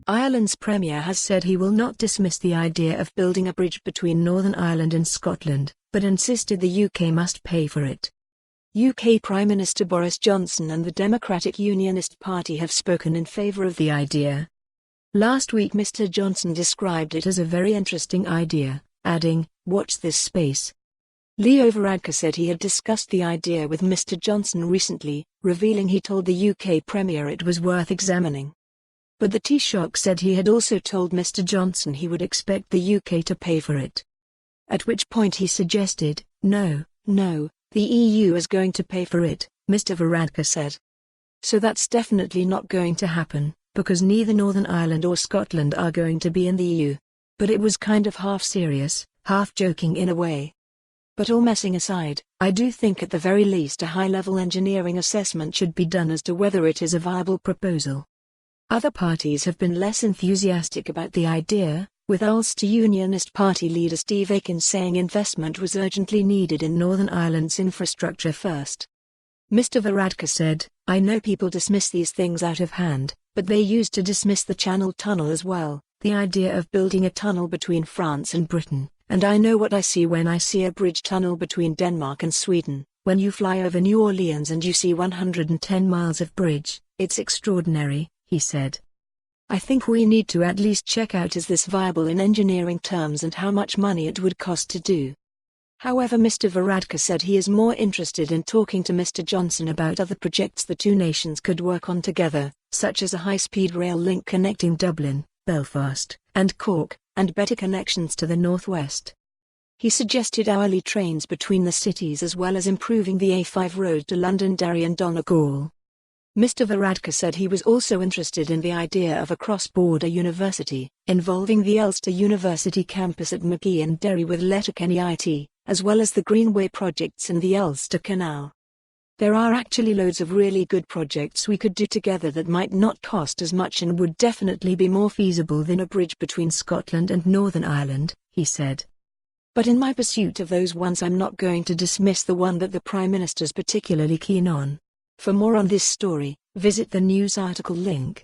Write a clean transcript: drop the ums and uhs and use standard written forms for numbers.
Ireland's Premier has said he will not dismiss the idea of building a bridge between Northern Ireland and Scotland, but insisted the UK must pay for it. UK Prime Minister Boris Johnson and the Democratic Unionist Party have spoken in favour of the idea. Last week Mr. Johnson described it as a very interesting idea, adding, "Watch this space." Leo Varadkar said he had discussed the idea with Mr. Johnson recently, revealing he told the UK Premier it was worth examining. But the Taoiseach said he had also told Mr. Johnson he would expect the UK to pay for it. At which point he suggested, no, the EU is going to pay for it, Mr. Varadkar said. So that's definitely not going to happen, because neither Northern Ireland or Scotland are going to be in the EU. But it was kind of half serious, half joking in a way. But all messing aside, I do think at the very least a high-level engineering assessment should be done as to whether it is a viable proposal. Other parties have been less enthusiastic about the idea, with Ulster Unionist Party leader Steve Aiken saying investment was urgently needed in Northern Ireland's infrastructure first. Mr. Varadkar said, "I know people dismiss these things out of hand, but they used to dismiss the Channel Tunnel as well, the idea of building a tunnel between France and Britain, and I know what I see when I see a bridge tunnel between Denmark and Sweden. When you fly over New Orleans and you see 110 miles of bridge, it's extraordinary," he said. "I think we need to at least check out is this viable in engineering terms and how much money it would cost to do." However, Mr. Varadkar said he is more interested in talking to Mr. Johnson about other projects the two nations could work on together, such as a high-speed rail link connecting Dublin, Belfast, and Cork, and better connections to the northwest. He suggested hourly trains between the cities as well as improving the A5 road to Londonderry and Donegal. Mr. Varadkar said he was also interested in the idea of a cross-border university, involving the Ulster University campus at Magee and Derry with Letterkenny IT, as well as the Greenway projects and the Ulster Canal. "There are actually loads of really good projects we could do together that might not cost as much and would definitely be more feasible than a bridge between Scotland and Northern Ireland," he said. "But in my pursuit of those ones I'm not going to dismiss the one that the Prime Minister's particularly keen on." For more on this story, visit the news article link.